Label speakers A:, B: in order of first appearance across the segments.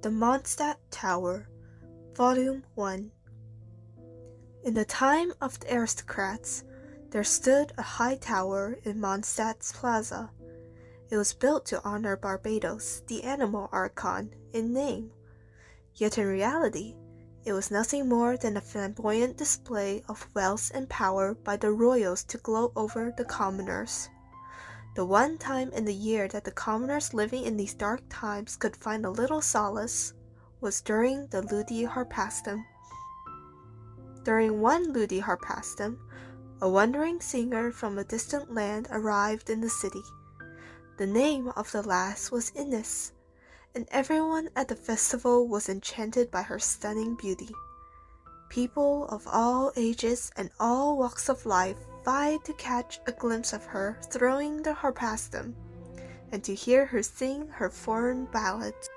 A: The Mondstadt Tower, Volume 1. In the time of the aristocrats, there stood a high tower in Mondstadt's plaza. It was built to honor Barbados, the animal archon, in name. Yet in reality, it was nothing more than a flamboyant display of wealth and power by the royals to gloat over the commoners. The one time in the year that the commoners living in these dark times could find a little solace was during the Ludi Harpastum. During one Ludi Harpastum, a wandering singer from a distant land arrived in the city. The name of the lass was Ines, and everyone at the festival was enchanted by her stunning beauty. People of all ages and all walks of life vied to catch a glimpse of her throwing the harpastum, and to hear her sing her foreign ballads.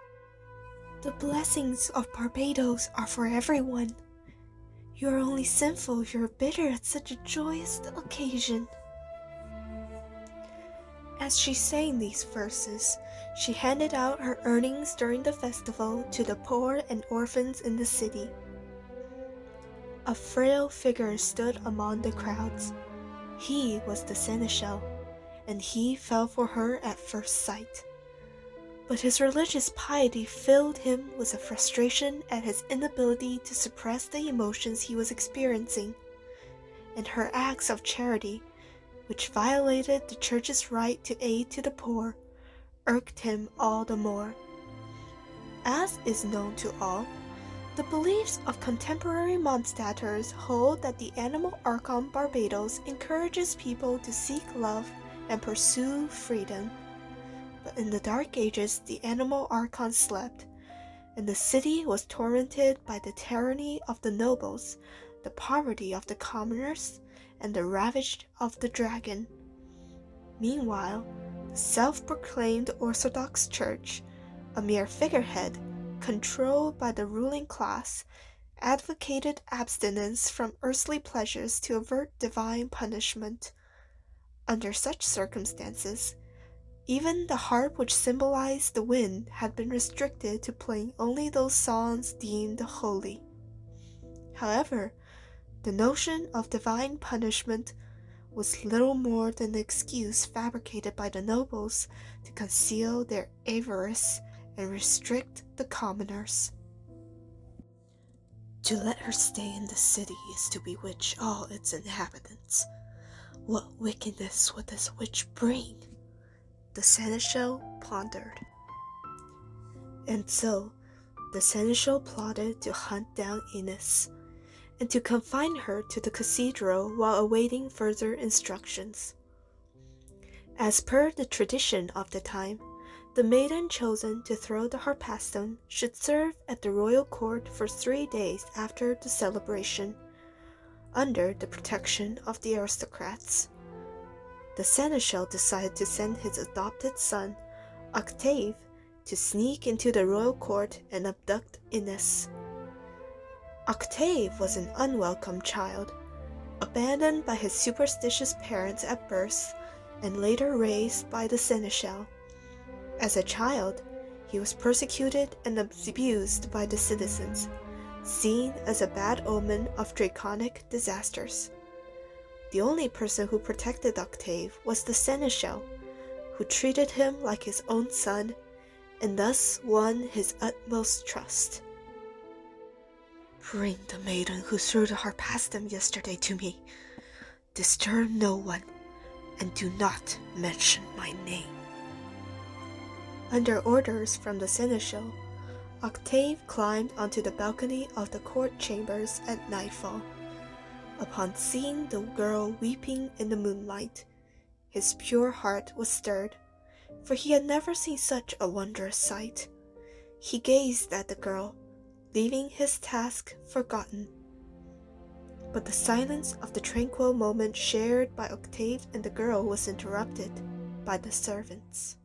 A: The blessings of Barbados are for everyone. You are only sinful if you are bitter at such a joyous occasion. As she sang these verses, she handed out her earnings during the festival to the poor and orphans in the city. A frail figure stood among the crowds. He was the seneschal, and he fell for her at first sight. But his religious piety filled him with a frustration at his inability to suppress the emotions he was experiencing, and her acts of charity, which violated the church's right to aid to the poor, irked him all the more. As is known to all, the beliefs of contemporary Mondstadters hold that the animal archon Barbados encourages people to seek love and pursue freedom. But in the Dark Ages, the animal archon slept, and the city was tormented by the tyranny of the nobles, the poverty of the commoners, and the ravage of the dragon. Meanwhile, the self-proclaimed Orthodox Church, a mere figurehead, controlled by the ruling class, advocated abstinence from earthly pleasures to avert divine punishment. Under such circumstances, even the harp which symbolized the wind had been restricted to playing only those songs deemed holy. However, the notion of divine punishment was little more than the excuse fabricated by the nobles to conceal their avarice and restrict the commoners. To let her stay in the city is to bewitch all its inhabitants. What wickedness would this witch bring? The seneschal pondered. And so, the seneschal plotted to hunt down Ines, and to confine her to the cathedral while awaiting further instructions. As per the tradition of the time, the maiden chosen to throw the harpastum should serve at the royal court for 3 days after the celebration, under the protection of the aristocrats. The seneschal decided to send his adopted son, Octave, to sneak into the royal court and abduct Ines. Octave was an unwelcome child, abandoned by his superstitious parents at birth and later raised by the seneschal. As a child, he was persecuted and abused by the citizens, seen as a bad omen of draconic disasters. The only person who protected Octave was the seneschal, who treated him like his own son and thus won his utmost trust. "Bring the maiden who threw the harpastum yesterday to me. Disturb no one, and do not mention my name." Under orders from the seneschal, Octave climbed onto the balcony of the court chambers at nightfall. Upon seeing the girl weeping in the moonlight, his pure heart was stirred, for he had never seen such a wondrous sight. He gazed at the girl, leaving his task forgotten. But the silence of the tranquil moment shared by Octave and the girl was interrupted by the servants.